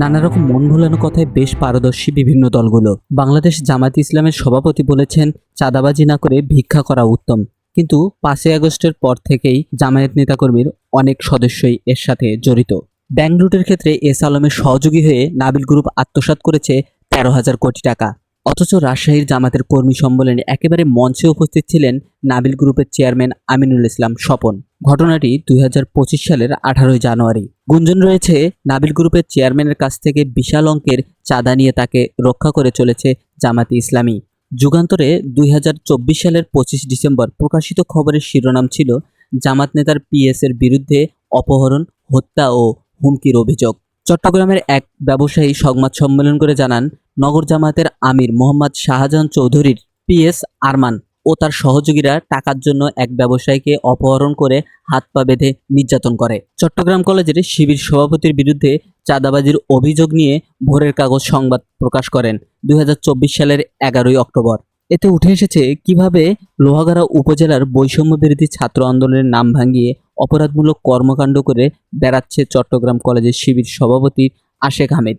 নানা রকম মন ভোলানো কথায় বেশ পারদর্শী বিভিন্ন দলগুলো। বাংলাদেশ জামায়াত ইসলামের সভাপতি বলেছেন, চাঁদাবাজি না করে ভিক্ষা করা উত্তম। কিন্তু 5ই আগস্টের পর থেকেই জামায়াত নেতাকর্মীর অনেক সদস্যই এর সাথে জড়িত। ব্যাংক লুটের ক্ষেত্রে এস আলমের সহযোগী হয়ে নাবিল গ্রুপ আত্মসাৎ করেছে 13,000 কোটি টাকা। অথচ রাজশাহীর জামাতের কর্মী সম্মেলনে একেবারে মঞ্চে উপস্থিত ছিলেন নাবিল গ্রুপের চেয়ারম্যান আমিনুল ইসলাম স্বপন। ঘটনাটি 2025 সালের 18 জানুয়ারি। গুঞ্জন রয়েছে, নাবিল গ্রুপের চেয়ারম্যানের কাছ থেকে বিশাল অঙ্কের চাঁদা নিয়ে তাকে রক্ষা করে চলেছে জামাতে ইসলামী। যুগান্তরে 2024 সালের 25 ডিসেম্বর প্রকাশিত খবরের শিরোনাম ছিল, জামাত নেতার পিএস এর বিরুদ্ধে অপহরণ, হত্যা ও হুমকির অভিযোগ। চট্টগ্রামের এক ব্যবসায়ী সংবাদ সম্মেলন করে জানান, নগর জামায়াতের আমির মোহাম্মদ শাহজাহান চৌধুরীর পিএস আরমান ও তার সহযোগীরা টাকার জন্য এক ব্যবসায়ীকে অপহরণ করে হাত পা বেঁধে নির্যাতন করে। চট্টগ্রাম কলেজের শিবির সভাপতির বিরুদ্ধে চাঁদাবাজির অভিযোগ নিয়ে ভোরের কাগজ সংবাদ প্রকাশ করেন 2024 সালের 11 অক্টোবর। এতে উঠে এসেছে কিভাবে লোহাগাড়া উপজেলার বৈষম্য বিরোধী ছাত্র আন্দোলনের নাম ভাঙিয়ে অপরাধমূলক কর্মকাণ্ড করে বেড়াচ্ছে চট্টগ্রাম কলেজের শিবির সভাপতি আশেক আহমেদ।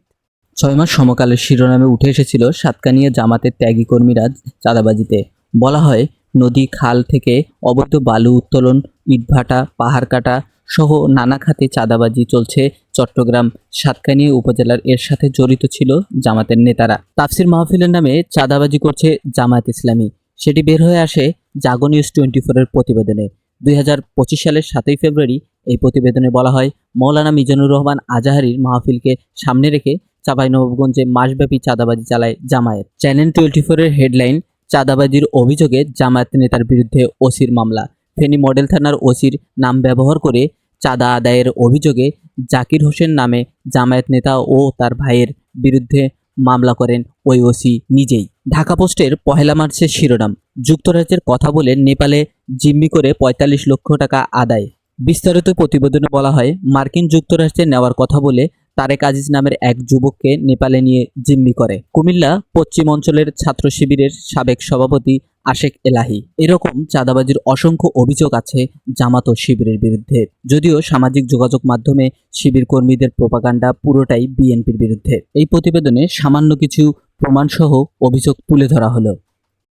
6 মাস সমকালের শিরোনামে উঠে এসেছিল সাতকানিয়া জামাতের ত্যাগী কর্মীরা চাঁদাবাজিতে। বলা হয়, নদী খাল থেকে অবৈধ বালু উত্তোলন, ইটভাটা, পাহাড় কাটা সহ নানা খাতে চাঁদাবাজি চলছে চট্টগ্রাম সাতকানিয়া উপজেলার। এর সাথে জড়িত ছিল জামাতের নেতারা। তাফসির মাহফিলের নামে চাঁদাবাজি করছে জামায়াত ইসলামী, সেটি বের হয়ে আসে জাগো নিউজ 24-এর প্রতিবেদনে। 2025 সালের 7ই ফেব্রুয়ারি এই প্রতিবেদনে বলা হয়, মৌলানা মিজানুর রহমান আজাহারির মাহফিলকে সামনে রেখে চাঁপাইনবাবগঞ্জে মাসব্যাপী চাঁদাবাজি চালায় জামায়াত। চ্যানেল 24-এর হেডলাইন, চাঁদাবাজির অভিযোগে জামায়াত নেতার বিরুদ্ধে ওসির মামলা। ফেনী মডেল থানার ওসির নাম ব্যবহার করে চাঁদা আদায়ের অভিযোগে জাকির হোসেন নামে জামায়াত নেতা ও তার ভাইয়ের বিরুদ্ধে মামলা করেন ওই ওসি নিজেই। ঢাকা পোস্টের 1 মার্চের শিরোনাম, যুক্তরাজ্যের কথা বলে নেপালে জিম্মি করে 45 লক্ষ টাকা আদায়। বিস্তারিত প্রতিবেদনে বলা হয়, মার্কিন যুক্তরাষ্ট্রে নেওয়ার কথা বলে তারেক আজিজ নামের এক যুবককে নেপালে নিয়ে জিম্মি করে কুমিল্লা পশ্চিম অঞ্চলের ছাত্র শিবিরের সাবেক সভাপতি আশেক এলাহি। এরকম চাঁদাবাজির অসংখ্য অভিযোগ আছে জামাত ও শিবিরের বিরুদ্ধে। যদিও সামাজিক যোগাযোগ মাধ্যমে শিবির কর্মীদের প্রোপাগান্ডা পুরোটাই বিএনপির বিরুদ্ধে। এই প্রতিবেদনে সামান্য কিছু প্রমাণসহ অভিযোগ তুলে ধরা হলো।